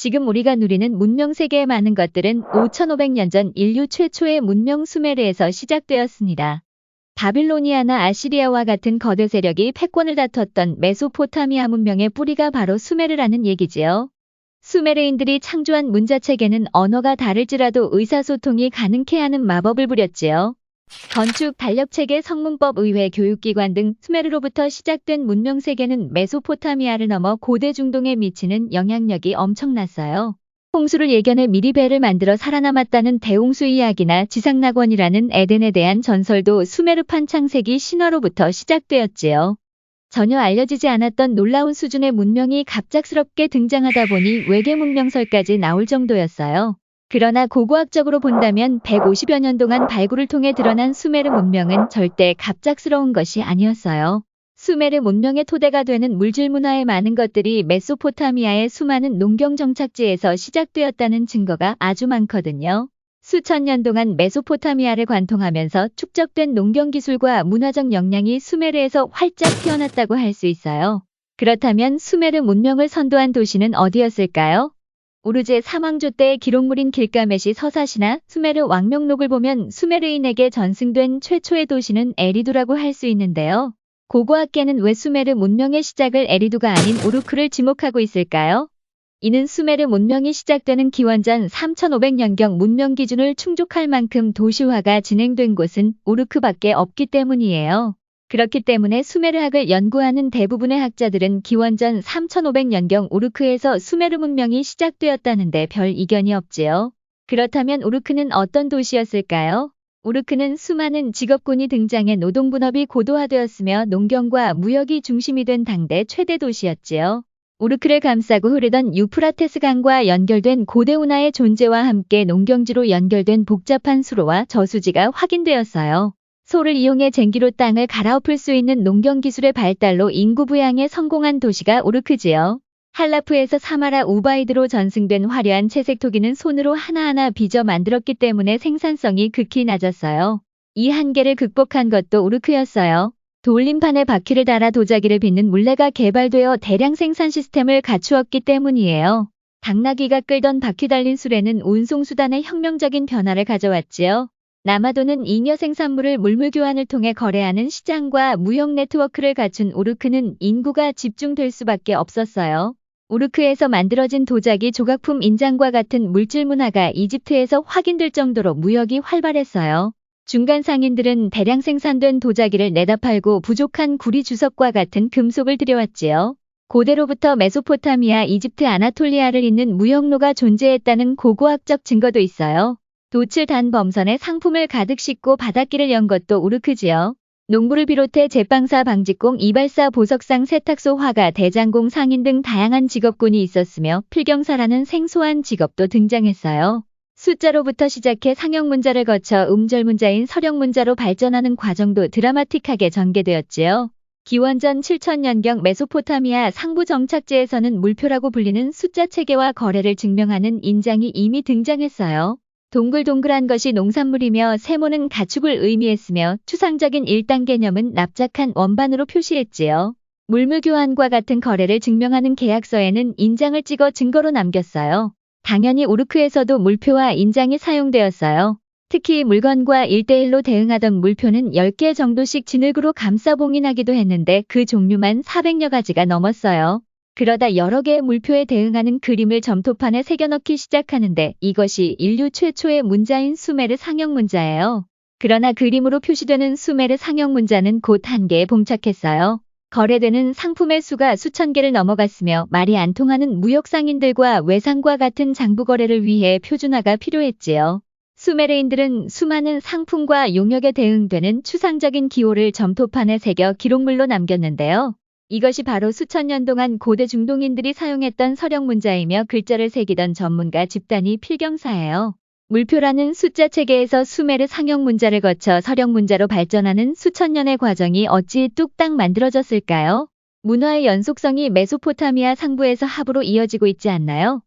지금 우리가 누리는 문명 세계의 많은 것들은 5500년 전 인류 최초의 문명 수메르에서 시작되었습니다. 바빌로니아나 아시리아와 같은 거대 세력이 패권을 다퉜던 메소포타미아 문명의 뿌리가 바로 수메르라는 얘기지요. 수메르인들이 창조한 문자체계는 언어가 다를지라도 의사소통이 가능케 하는 마법을 부렸지요. 건축, 달력체계, 성문법, 의회, 교육기관 등 수메르로부터 시작된 문명세계는 메소포타미아를 넘어 고대 중동에 미치는 영향력이 엄청났어요. 홍수를 예견해 미리 배를 만들어 살아남았다는 대홍수 이야기나 지상낙원이라는 에덴에 대한 전설도 수메르판 창세기 신화로부터 시작되었지요. 전혀 알려지지 않았던 놀라운 수준의 문명이 갑작스럽게 등장하다 보니 외계 문명설까지 나올 정도였어요. 그러나 고고학적으로 본다면 150여 년 동안 발굴을 통해 드러난 수메르 문명은 절대 갑작스러운 것이 아니었어요. 수메르 문명의 토대가 되는 물질 문화의 많은 것들이 메소포타미아의 수많은 농경 정착지에서 시작되었다는 증거가 아주 많거든요. 수천 년 동안 메소포타미아를 관통하면서 축적된 농경 기술과 문화적 역량이 수메르에서 활짝 피어났다고 할 수 있어요. 그렇다면 수메르 문명을 선도한 도시는 어디였을까요? 우르제 사망조 때의 기록물인 길가메시 서사시나 수메르 왕명록을 보면 수메르인에게 전승된 최초의 도시는 에리두라고 할 수 있는데요. 고고학계는 왜 수메르 문명의 시작을 에리두가 아닌 우르크를 지목하고 있을까요? 이는 수메르 문명이 시작되는 기원전 3500년경 문명 기준을 충족할 만큼 도시화가 진행된 곳은 우르크밖에 없기 때문이에요. 그렇기 때문에 수메르학을 연구하는 대부분의 학자들은 기원전 3500년경 우르크에서 수메르 문명이 시작되었다는데 별 이견이 없지요. 그렇다면 우르크는 어떤 도시였을까요? 우르크는 수많은 직업군이 등장해 노동분업이 고도화되었으며 농경과 무역이 중심이 된 당대 최대 도시였지요. 우르크를 감싸고 흐르던 유프라테스 강과 연결된 고대 운하의 존재와 함께 농경지로 연결된 복잡한 수로와 저수지가 확인되었어요. 소를 이용해 쟁기로 땅을 갈아엎을 수 있는 농경 기술의 발달로 인구 부양에 성공한 도시가 우르크지요. 할라프에서 사마라 우바이드로 전승된 화려한 채색 토기는 손으로 하나하나 빚어 만들었기 때문에 생산성이 극히 낮았어요. 이 한계를 극복한 것도 우르크였어요. 돌림판에 바퀴를 달아 도자기를 빚는 물레가 개발되어 대량 생산 시스템을 갖추었기 때문이에요. 당나귀가 끌던 바퀴 달린 수레는 운송수단의 혁명적인 변화를 가져왔지요. 남아도는 잉여 생산물을 물물 교환을 통해 거래하는 시장과 무역 네트워크를 갖춘 우르크는 인구가 집중될 수밖에 없었어요. 우르크에서 만들어진 도자기 조각품 인장과 같은 물질 문화가 이집트에서 확인될 정도로 무역이 활발했어요. 중간 상인들은 대량 생산된 도자기를 내다 팔고 부족한 구리 주석과 같은 금속을 들여왔지요. 고대로부터 메소포타미아, 이집트, 아나톨리아를 잇는 무역로가 존재했다는 고고학적 증거도 있어요. 돛을 단 범선에 상품을 가득 싣고 바닷길을 연 것도 우르크지요. 농부를 비롯해 제빵사, 방직공, 이발사, 보석상, 세탁소, 화가, 대장공, 상인 등 다양한 직업군이 있었으며 필경사라는 생소한 직업도 등장했어요. 숫자로부터 시작해 상형문자를 거쳐 음절문자인 서령문자로 발전하는 과정도 드라마틱하게 전개되었지요. 기원전 7000년경 메소포타미아 상부 정착지에서는 물표라고 불리는 숫자 체계와 거래를 증명하는 인장이 이미 등장했어요. 동글동글한 것이 농산물이며 세모는 가축을 의미했으며 추상적인 1단 개념은 납작한 원반으로 표시했지요. 물물교환과 같은 거래를 증명하는 계약서에는 인장을 찍어 증거로 남겼어요. 당연히 우르크에서도 물표와 인장이 사용되었어요. 특히 물건과 1대1로 대응하던 물표는 10개 정도씩 진흙으로 감싸 봉인하기도 했는데 그 종류만 400여 가지가 넘었어요. 그러다 여러 개의 물표에 대응하는 그림을 점토판에 새겨넣기 시작하는데 이것이 인류 최초의 문자인 수메르 상형 문자예요. 그러나 그림으로 표시되는 수메르 상형 문자는 곧 한계에 봉착했어요. 거래되는 상품의 수가 수천 개를 넘어갔으며 말이 안 통하는 무역상인들과 외상과 같은 장부 거래를 위해 표준화가 필요했지요. 수메르인들은 수많은 상품과 용역에 대응되는 추상적인 기호를 점토판에 새겨 기록물로 남겼는데요. 이것이 바로 수천 년 동안 고대 중동인들이 사용했던 서령문자이며 글자를 새기던 전문가 집단이 필경사예요. 물표라는 숫자 체계에서 수메르 상형 문자를 거쳐 서령문자로 발전하는 수천 년의 과정이 어찌 뚝딱 만들어졌을까요? 문화의 연속성이 메소포타미아 상부에서 하부로 이어지고 있지 않나요?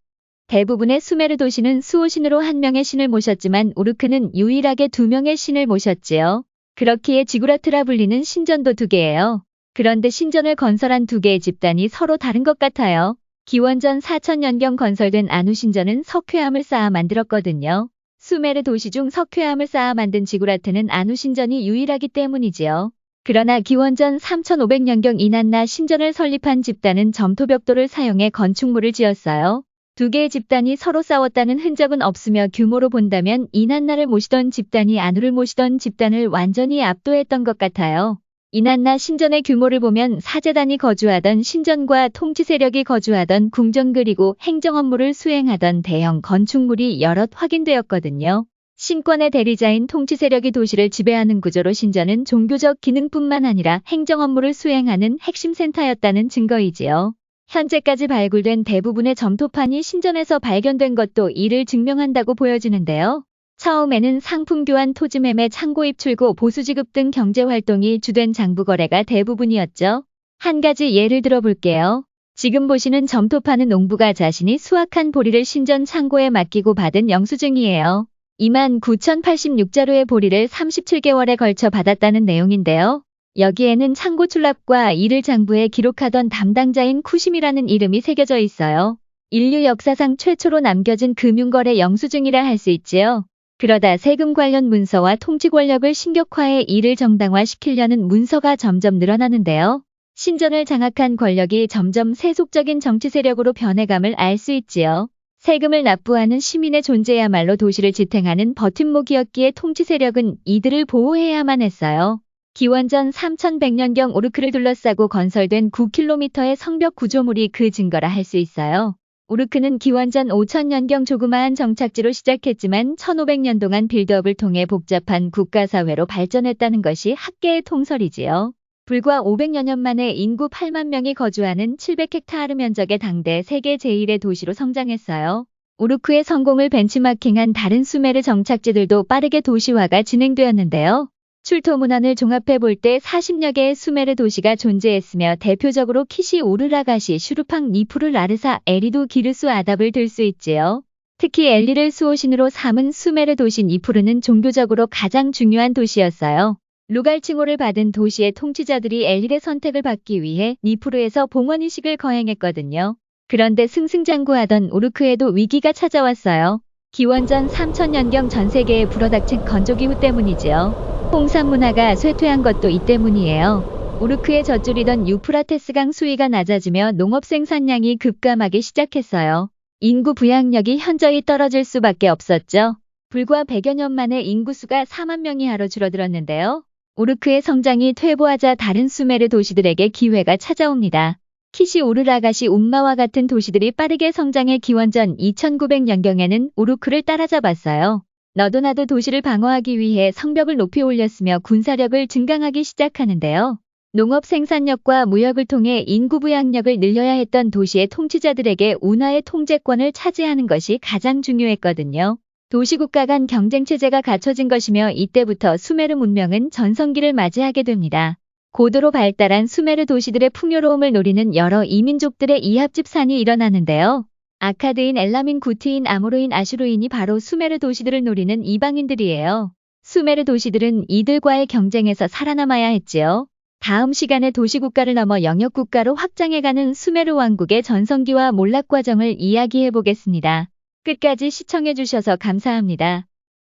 대부분의 수메르 도시는 수호신으로 한 명의 신을 모셨지만 우르크는 유일하게 2명의 신을 모셨지요. 그렇기에 지구라트라 불리는 신전도 2개예요. 그런데 신전을 건설한 2개의 집단이 서로 다른 것 같아요. 기원전 4000년경 건설된 아누신전은 석회암을 쌓아 만들었거든요. 수메르 도시 중 석회암을 쌓아 만든 지구라트는 아누신전이 유일하기 때문이지요. 그러나 기원전 3500년경 이난나 신전을 설립한 집단은 점토벽돌을 사용해 건축물을 지었어요. 두 개의 집단이 서로 싸웠다는 흔적은 없으며 규모로 본다면 이난나를 모시던 집단이 아누를 모시던 집단을 완전히 압도했던 것 같아요. 이난나 신전의 규모를 보면 사제단이 거주하던 신전과 통치 세력이 거주하던 궁전 그리고 행정 업무를 수행하던 대형 건축물이 여럿 확인되었거든요. 신권의 대리자인 통치 세력이 도시를 지배하는 구조로 신전은 종교적 기능뿐만 아니라 행정 업무를 수행하는 핵심 센터였다는 증거이지요. 현재까지 발굴된 대부분의 점토판이 신전에서 발견된 것도 이를 증명한다고 보여지는데요. 처음에는 상품 교환, 토지 매매, 창고 입출고, 보수 지급 등 경제 활동이 주된 장부 거래가 대부분이었죠. 한 가지 예를 들어볼게요. 지금 보시는 점토판은 농부가 자신이 수확한 보리를 신전 창고에 맡기고 받은 영수증이에요. 29,086자루의 보리를 37개월에 걸쳐 받았다는 내용인데요. 여기에는 창고 출납과 이를 장부에 기록하던 담당자인 쿠심이라는 이름이 새겨져 있어요. 인류 역사상 최초로 남겨진 금융거래 영수증이라 할 수 있지요. 그러다 세금 관련 문서와 통치 권력을 신격화해 이를 정당화시키려는 문서가 점점 늘어나는데요. 신전을 장악한 권력이 점점 세속적인 정치 세력으로 변해감을 알 수 있지요. 세금을 납부하는 시민의 존재야말로 도시를 지탱하는 버팀목이었기에 통치 세력은 이들을 보호해야만 했어요. 기원전 3100년경 우르크를 둘러싸고 건설된 9km의 성벽 구조물이 그 증거라 할 수 있어요. 우르크는 기원전 5000년경 조그마한 정착지로 시작했지만 1500년 동안 빌드업을 통해 복잡한 국가사회로 발전했다는 것이 학계의 통설이지요. 불과 500여 년 만에 인구 8만 명이 거주하는 700헥타르 면적의 당대 세계 제1의 도시로 성장했어요. 우르크의 성공을 벤치마킹한 다른 수메르 정착지들도 빠르게 도시화가 진행되었는데요. 출토 문헌을 종합해 볼 때 40여 개의 수메르 도시가 존재했으며 대표적으로 키시 오르라가시, 슈르팡, 니푸르, 라르사, 에리도, 기르수, 아답을 들 수 있지요. 특히 엘리를 수호신으로 삼은 수메르 도시 니푸르는 종교적으로 가장 중요한 도시였어요. 루갈 칭호를 받은 도시의 통치자들이 엘릴의 선택을 받기 위해 니푸르에서 봉헌의식을 거행했거든요. 그런데 승승장구하던 우르크에도 위기가 찾아왔어요. 기원전 3000년경 전 세계에 불어닥친 건조기후 때문이지요. 홍산 문화가 쇠퇴한 것도 이 때문이에요. 우르크의 젖줄이던 유프라테스강 수위가 낮아지며 농업 생산량이 급감하기 시작했어요. 인구 부양력이 현저히 떨어질 수밖에 없었죠. 불과 100여 년 만에 인구수가 4만 명이 하로 줄어들었는데요. 우르크의 성장이 퇴보하자 다른 수메르 도시들에게 기회가 찾아옵니다. 키시 오르라가시 움마와 같은 도시들이 빠르게 성장해 기원전 2900년경에는 우르크를 따라잡았어요. 너도 나도 도시를 방어하기 위해 성벽을 높이 올렸으며 군사력을 증강하기 시작하는데요. 농업 생산력과 무역을 통해 인구 부양력을 늘려야 했던 도시의 통치자들에게 운하의 통제권을 차지하는 것이 가장 중요했거든요. 도시국가 간 경쟁체제가 갖춰진 것이며 이때부터 수메르 문명은 전성기를 맞이하게 됩니다. 고도로 발달한 수메르 도시들의 풍요로움을 노리는 여러 이민족들의 이합집산이 일어나는데요. 아카드인, 엘라민, 구트인, 아모르인, 아슈르인이 바로 수메르 도시들을 노리는 이방인들이에요. 수메르 도시들은 이들과의 경쟁에서 살아남아야 했지요. 다음 시간에 도시국가를 넘어 영역국가로 확장해가는 수메르 왕국의 전성기와 몰락 과정을 이야기해 보겠습니다. 끝까지 시청해 주셔서 감사합니다.